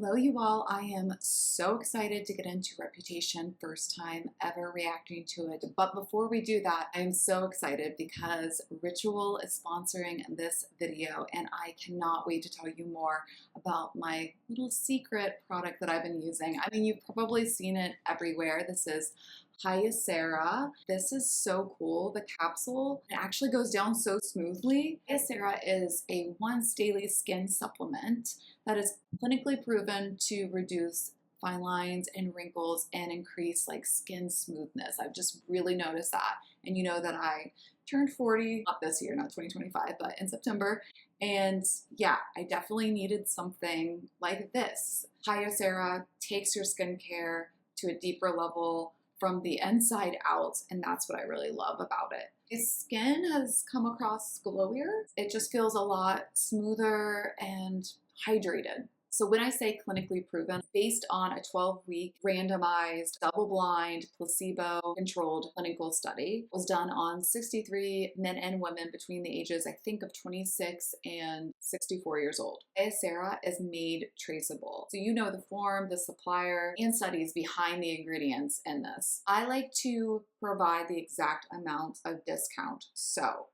Hello, you all. I am so excited to get into Reputation, first time ever reacting to it. But before we do that, I'm so excited because Ritual is sponsoring this video, and I cannot wait to tell you more about my little secret product that I've been using. I mean, you've probably seen it everywhere. This is Hyacera. This is so cool. The capsule, it actually goes down so smoothly. Hyacera is a once daily skin supplement that is clinically proven to reduce fine lines and wrinkles and increase like skin smoothness. I've just really noticed that. And you know that I turned 40, not this year, not 2025, but in September. And yeah, I definitely needed something like this. Hyacera takes your skincare to a deeper level from the inside out, and that's what I really love about it. His skin has come across glowier. It just feels a lot smoother and hydrated. So when I say clinically proven, based on a 12-week randomized, double-blind, placebo-controlled clinical study, was done on 63 men and women between the ages, I think, of 26 and 64 years old. Hyacera is made traceable. So you know the form, the supplier, and studies behind the ingredients in this. I like to provide the exact amount of discount. So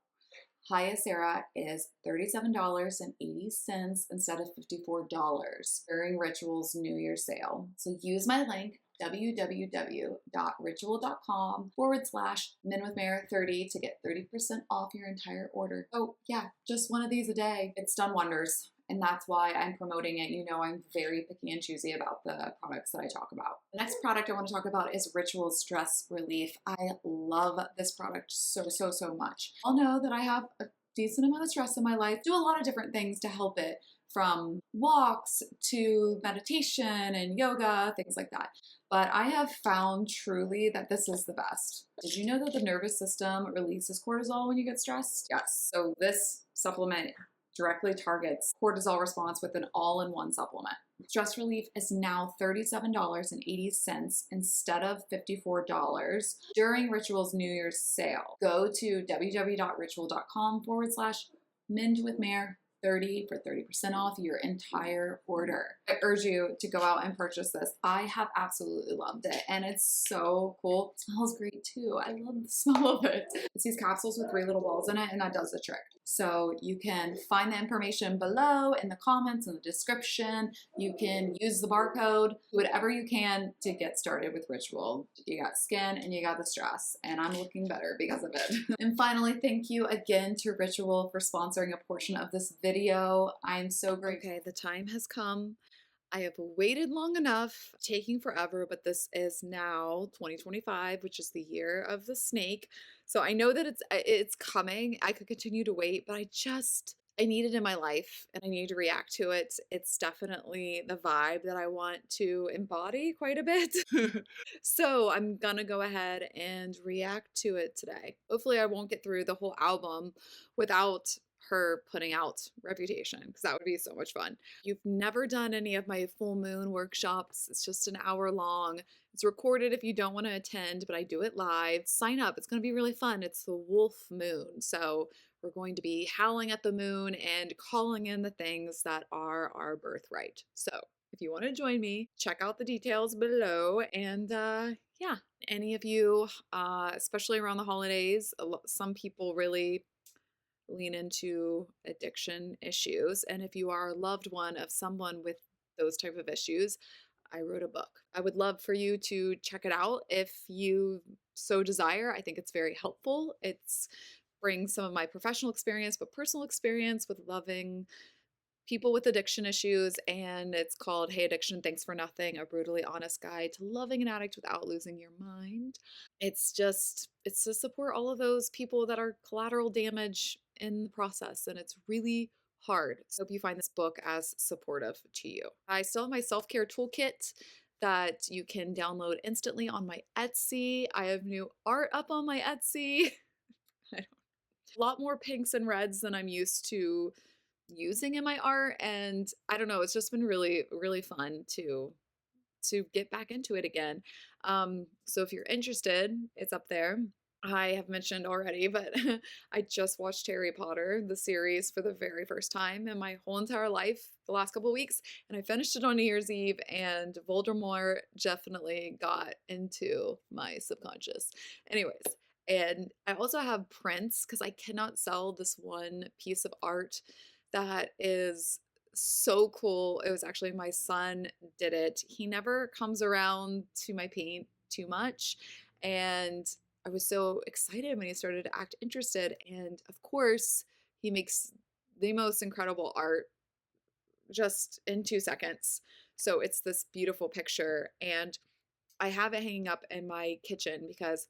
Hyacera is $37.80 instead of $54 during Ritual's New Year sale. So use my link www.ritual.com/menwithmare30 to get 30% off your entire order. Oh yeah, just one of these a day. It's done wonders. And that's why I'm promoting it. You know, I'm very picky and choosy about the products that I talk about. The next product I want to talk about is Ritual Stress Relief. I love this product so much. I'll know that I have a decent amount of stress in my life. Do a lot of different things to help it, from walks to meditation and yoga, things like that. But I have found truly that this is the best. Did you know that the nervous system releases cortisol when you get stressed? Yes. So this supplement directly targets cortisol response with an all-in-one supplement. Stress Relief is now $37.80 instead of $54 during Ritual's New Year's sale. Go to www.ritual.com/mendwithmare30 for 30% off your entire order. I urge you to go out and purchase this. I have absolutely loved it, and it's so cool. It smells great too. I love the smell of it. It's these capsules with 3 little balls in it, and that does the trick. So you can find the information below in the comments and the description. You can use the barcode, do whatever you can to get started with Ritual. You got skin and you got the stress, and I'm looking better because of it. And finally, thank you again to Ritual for sponsoring a portion of this video. I'm so grateful. Okay, the time has come. I have waited long enough, taking forever, but this is now 2025, which is the year of the snake. So I know that it's coming. I could continue to wait, but I need it in my life and I need to react to it. It's definitely the vibe that I want to embody quite a bit. So I'm gonna go ahead and react to it today. Hopefully I won't get through the whole album without her putting out Reputation, because that would be so much fun. You've never done any of my full moon workshops. It's just an hour long. It's recorded if you don't want to attend, but I do it live. Sign up. It's going to be really fun. It's the wolf moon. So we're going to be howling at the moon and calling in the things that are our birthright. So if you want to join me, check out the details below. And yeah, any of you, especially around the holidays, some people really lean into addiction issues. And if you are a loved one of someone with those type of issues, I wrote a book. I would love for you to check it out if you so desire. I think it's very helpful. It's brings some of my professional experience, but personal experience with loving people with addiction issues, and it's called Hey Addiction, Thanks for Nothing, a brutally honest guide to loving an addict without losing your mind. It's to support all of those people that are collateral damage in the process, and it's really hard. So hope you find this book as supportive to you. I still have my self-care toolkit that you can download instantly on my Etsy. I have new art up on my Etsy. A lot more pinks and reds than I'm used to using in my art, and I don't know, it's just been really fun to get back into it again. So if you're interested, it's up there. I have mentioned already, but I just watched Harry Potter, the series, for the very first time in my whole entire life the last couple of weeks, and I finished it on New Year's Eve, and Voldemort definitely got into my subconscious. Anyways, and I also have prints because I cannot sell this one piece of art that is so cool. It was actually my son did it. He never comes around to my paint too much, and I was so excited when he started to act interested. And of course, he makes the most incredible art just in 2 seconds. So it's this beautiful picture. And I have it hanging up in my kitchen because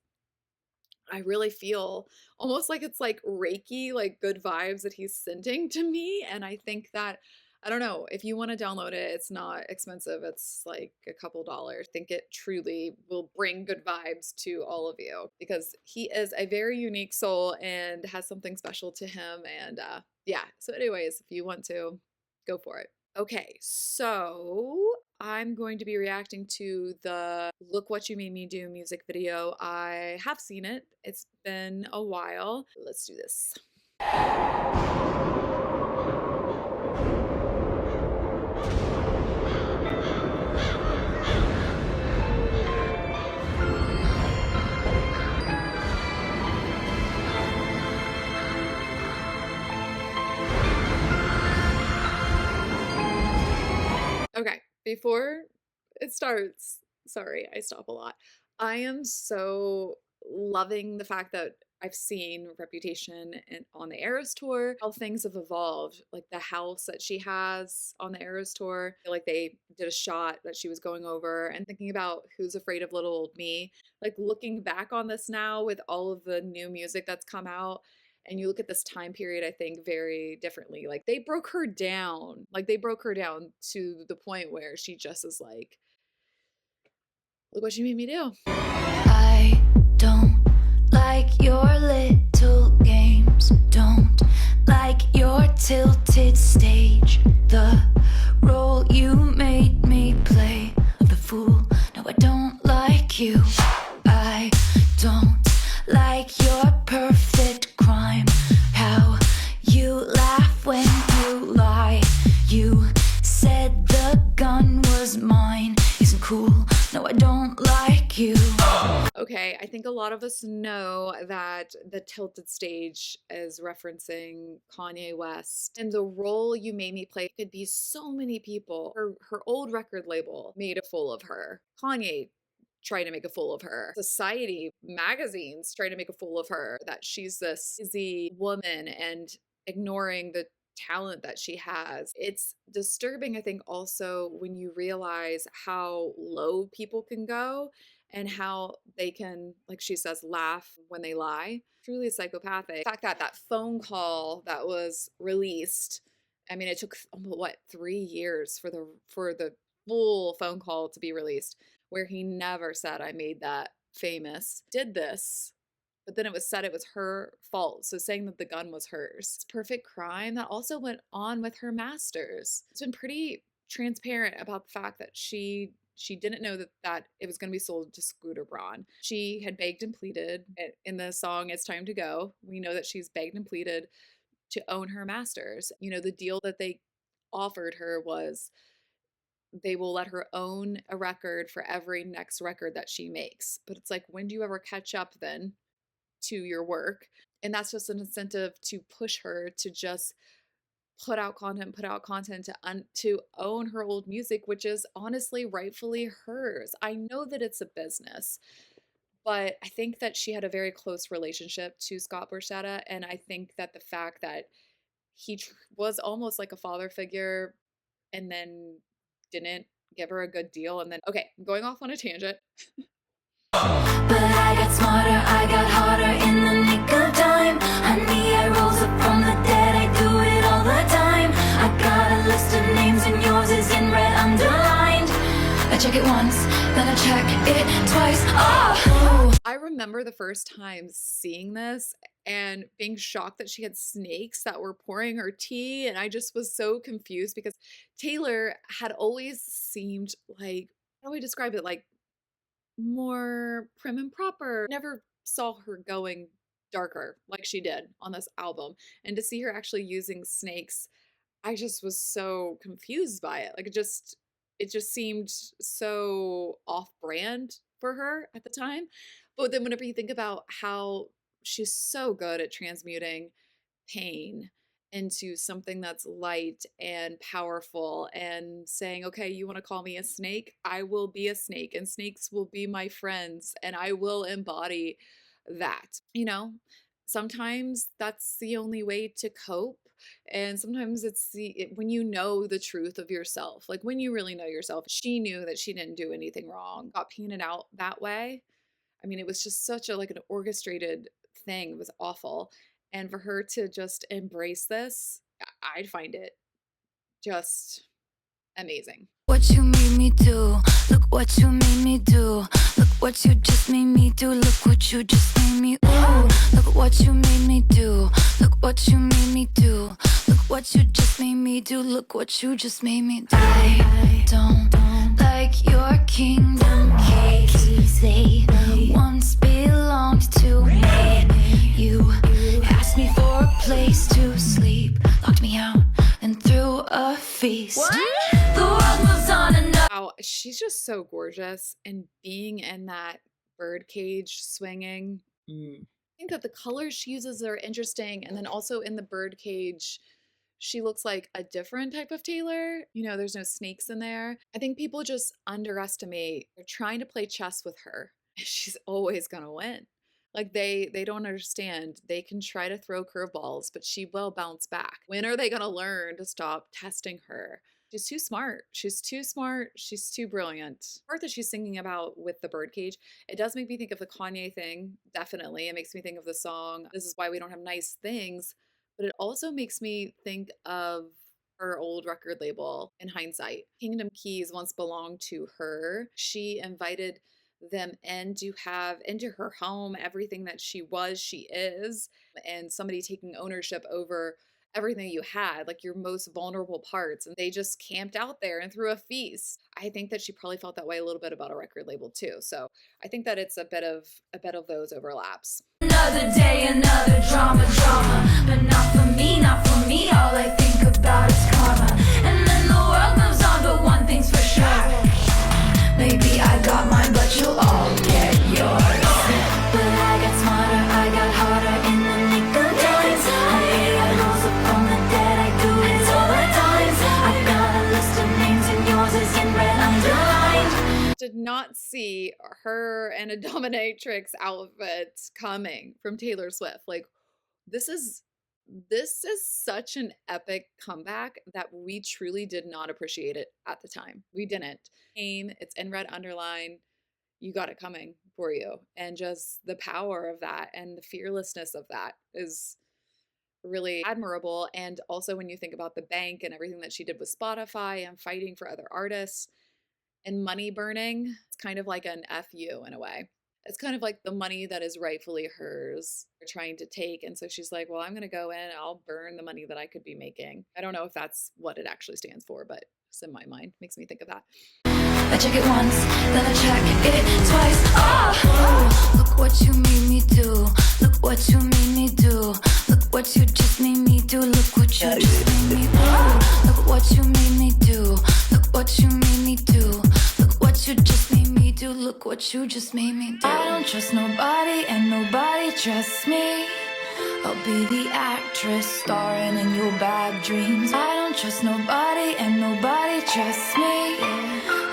I really feel almost like it's like Reiki, like good vibes that he's sending to me. And I think that, I don't know, if you want to download it, it's not expensive. It's like a couple dollars. I think it truly will bring good vibes to all of you because he is a very unique soul and has something special to him. And yeah, so, anyways, if you want to, go for it. Okay, so I'm going to be reacting to the Look What You Made Me Do music video. I have seen it. It's been a while. Let's do this. Okay, before it starts, sorry, I stop a lot. I am so loving the fact that I've seen Reputation and on the Eras tour, how things have evolved. Like the house that she has on the Eras tour, I feel like they did a shot that she was going over and thinking about Who's Afraid of Little Old Me. Like looking back on this now with all of the new music that's come out, and you look at this time period, I think, very differently. Like they broke her down. Like they broke her down to the point where she just is like, look what you made me do. I don't like your little games. Don't like your tilted stage. The role you made me play of the fool. No, I don't like you. I don't like your perfect crime. How you laugh when you lie. You said the gun was mine. Isn't cool. No, I don't like you. Okay, I think a lot of us know that the tilted stage is referencing Kanye West. And the role you made me play could be so many people. Her old record label made a fool of her. Kanye tried to make a fool of her. Society magazines tried to make a fool of her, that she's this easy woman and ignoring the talent that she has. It's disturbing, I think, also when you realize how low people can go and how they can, like she says, laugh when they lie. Truly psychopathic. The fact that that phone call that was released, I mean, it took what, 3 years for the full phone call to be released, where he never said, I made that famous. Did this, but then it was said it was her fault. So saying that the gun was hers. It's perfect crime that also went on with her masters. It's been pretty transparent about the fact that she didn't know that it was going to be sold to Scooter Braun. She had begged and pleaded in the song It's Time to Go. We know that she's begged and pleaded to own her masters. You know, the deal that they offered her was they will let her own a record for every next record that she makes. But it's like, when do you ever catch up then to your work? And that's just an incentive to push her to just put out content to own her old music, which is honestly rightfully hers. I know that it's a business, but I think that she had a very close relationship to Scott Borchetta, and I think that the fact that he was almost like a father figure and then didn't give her a good deal, and then, okay, I'm going off on a tangent. But I got smarter, I got harder in the nick of time. Honey, I rose up from the dead, I do it all the time. I got a list of names and yours is in red underlined. I check it once, then I check it twice. Oh! I remember the first time seeing this and being shocked that she had snakes that were pouring her tea, and I just was so confused because Taylor had always seemed like, how do we describe it, like more prim and proper, never saw her going darker like she did on this album. And to see her actually using snakes, I just was so confused by it. Like it just seemed so off-brand for her at the time. But then whenever you think about how she's so good at transmuting pain into something that's light and powerful and saying, okay, you want to call me a snake? I will be a snake and snakes will be my friends and I will embody that. You know, sometimes that's the only way to cope. And sometimes it's when you know the truth of yourself, like when you really know yourself. She knew that she didn't do anything wrong, got painted out that way. I mean, it was just such a like an orchestrated thing. It was awful. And for her to just embrace this, I find it just amazing. What you made me do, look what you made me do. Look what you just made me do, look what you just made me ooh. Look what you made me do, look what you made me do. Look what you just made me do, look what you just made me do. I don't like your kingdom keys. They once belonged to me. You asked me for a place to sleep, locked me out and threw a feast. What? The world moves on and on. Wow, she's just so gorgeous, and being in that birdcage swinging. I think that the colors she uses are interesting, and then also in the birdcage, she looks like a different type of Taylor. You know, there's no snakes in there. I think people just underestimate. They're trying to play chess with her. She's always gonna win. Like they don't understand. They can try to throw curveballs, but she will bounce back. When are they gonna learn to stop testing her? She's too smart. She's too smart. She's too brilliant. The part that she's singing about with the birdcage, it does make me think of the Kanye thing. Definitely. It makes me think of the song, This Is Why We Don't Have Nice Things. But it also makes me think of her old record label in hindsight. Kingdom Keys once belonged to her. She invited them in to have into her home everything that she was, she is, and somebody taking ownership over everything you had, like your most vulnerable parts, and they just camped out there and threw a feast. I think that she probably felt that way a little bit about a record label too. So I think that it's a bit of those overlaps. Another day, another drama, but not for me, not for me. All I think about is karma, and then the world moves on. But one thing's for sure, maybe I got mine, but you'll all get yours. But I got smarter, I got harder in the nick of time. I rose up from the dead, I do it all the times. I got a list of names and yours is in red underlined. Did not see her and a dominatrix outfit coming from Taylor Swift. Like this is such an epic comeback that we truly did not appreciate it at the time. We didn't. It's in red underline. You got it coming for you. And just the power of that and the fearlessness of that is really admirable. And also when you think about the bank and everything that she did with Spotify and fighting for other artists and money burning, it's kind of like an FU in a way. It's kind of like the money that is rightfully hers they're trying to take. And so she's like, well, I'm going to go in and I'll burn the money that I could be making. I don't know if that's what it actually stands for, but it's in my mind. Makes me think of that. I check it once, then I check it twice. Oh, look what you made me do. Look what you made me do. Look what you just made me do. Look what you just made me do. Look what you made me do. Look what you made me do. Look what you just made me do. Look what you just made me do. I don't trust nobody and nobody trusts me. I'll be the actress starring in your bad dreams. I don't trust nobody and nobody trusts me.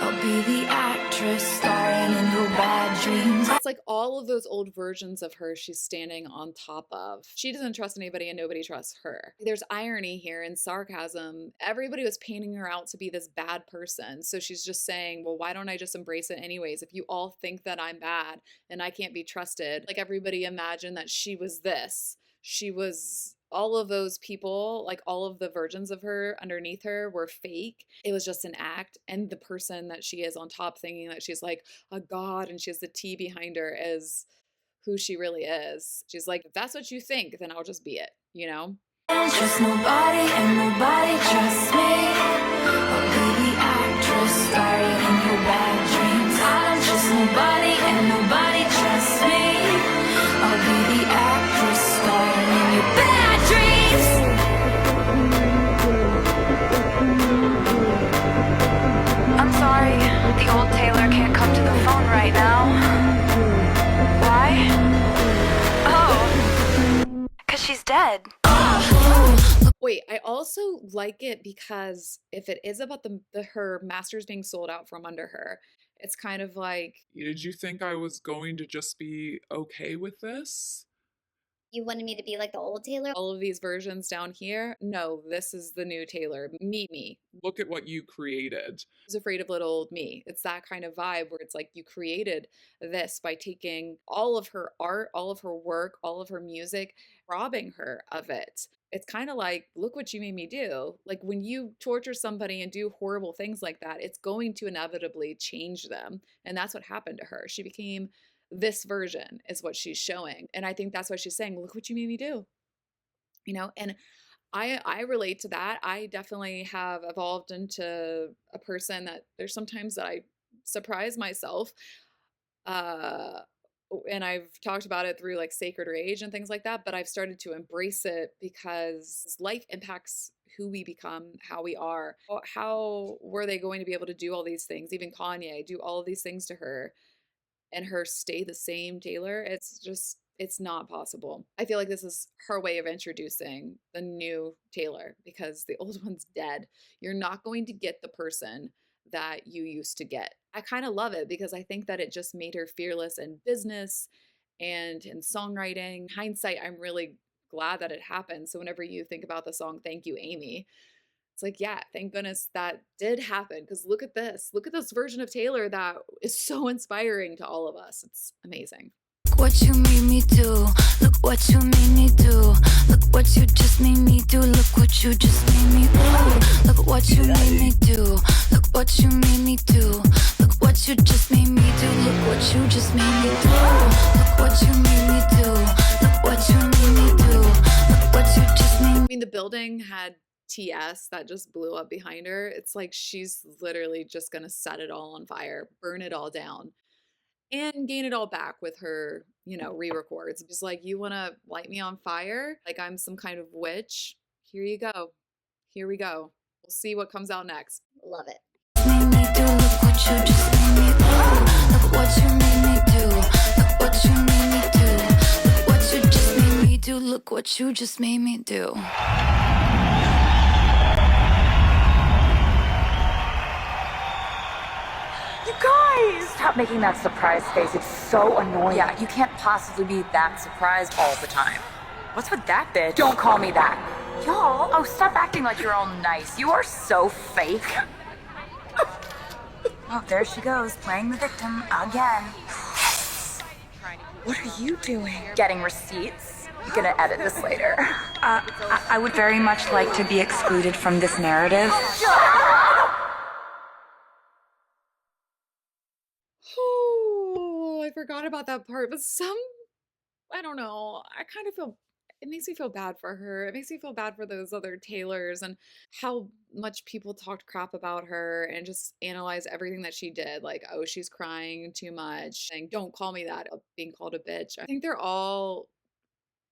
I'll be the actress starring in your bad dreams. It's like all of those old versions of her she's standing on top of. She doesn't trust anybody and nobody trusts her. There's irony here and sarcasm. Everybody was painting her out to be this bad person. So she's just saying, well, why don't I just embrace it anyways? If you all think that I'm bad and I can't be trusted, like everybody imagined that she was this. She was all of those people, like all of the versions of her underneath her were fake. It was just an act. And the person that she is on top thinking that she's like a god and she has the T behind her is who she really is. She's like, if that's what you think, then I'll just be it, you know? I don't trust nobody and nobody trusts me. I'll be the actress starring in your bad dreams. I don't trust nobody and nobody trusts me. head. Wait, I also like it because if it is about her masters being sold out from under her, it's kind of like, Did you think I was going to just be okay with this? You wanted me to be like the old Taylor? all of these versions down here. No, this is the new Taylor. Meet me. Look at what you created. Who's afraid of little old me? It's that kind of vibe where it's like you created this by taking all of her art, all of her work, all of her music, robbing her of it. It's kind of like, look what you made me do. Like when you torture somebody and do horrible things like that, it's going to inevitably change them. And that's what happened to her. She became this version, is what she's showing. And I think that's why she's saying, look what you made me do. You know, and I relate to that. I definitely have evolved into a person that there's sometimes that I surprise myself. Uh and I've talked about it through like sacred rage and things like that, but I've started to embrace it because life impacts who we become, how we are. How were they going to be able to do all these things? Even Kanye, do all of these things to her and her stay the same Taylor? It's just, it's not possible. I feel like this is her way of introducing the new Taylor because the old one's dead. You're not going to get the person that you used to get. I kind of love it because I think that it just made her fearless in business and in songwriting. In hindsight, I'm really glad that it happened. So whenever you think about the song Thank You, Amy, it's like, yeah, thank goodness that did happen because look at this. Look at this version of Taylor that is so inspiring to all of us. It's amazing. Look what you made me do. Look what you made me do. Look what you just made me do. Look what you just made me do. Look what you made me do. Look what you made me do. Look what you just made me do. Look what you just made me do. Look what you made me do. Look what you made me do. Look what you just made me do. I mean, the building had TS that just blew up behind her. It's like she's literally just gonna set it all on fire, burn it all down, and gain it all back with her, you know, re-records. Just like, you wanna light me on fire? Like I'm some kind of witch? Here you go. Here we go. We'll see what comes out next. Love it. Made me do. Look what you just made me do. Look what you made me do. Look what you made me do. Look what you just made me do. Look what you just made me do. You guys! Stop making that surprise face. It's so annoying. Yeah, you can't possibly be that surprised all the time. What's with that bitch? Don't call me that. Y'all, oh, stop acting like you're all nice. You are so fake. Oh, there she goes, playing the victim again. What are you doing? Getting receipts. You're gonna edit this later. I would very much like to be excluded from this narrative. Oh, I forgot about that part. But I don't know. I kind of feel, it makes me feel bad for her. It makes me feel bad for those other Taylors and how much people talked crap about her and just analyze everything that she did. Like, oh, she's crying too much, saying, don't call me that, being called a bitch. I think they're all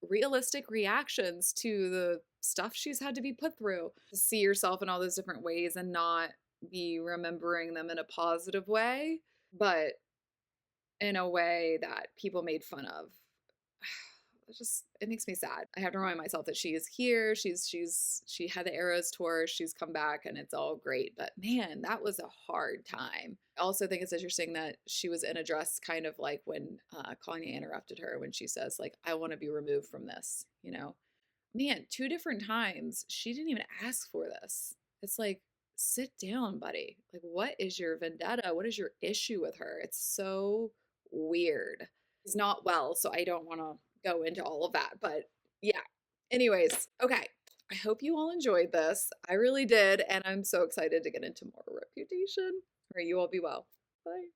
realistic reactions to the stuff she's had to be put through. To see yourself in all those different ways and not be remembering them in a positive way, but in a way that people made fun of. It makes me sad. I have to remind myself that she is here. She had the Eras tour. She's come back and it's all great. But man, that was a hard time. I also think it's interesting that she was in a dress kind of like when Kanye interrupted her when she says like, I want to be removed from this, you know? Man, 2 different times. She didn't even ask for this. It's like, sit down, buddy. Like, what is your vendetta? What is your issue with her? It's so weird. She's not well, so I don't want to go into all of that, but yeah. Anyways, okay. I hope you all enjoyed this. I really did, and I'm so excited to get into more Reputation. All right, you all be well. Bye.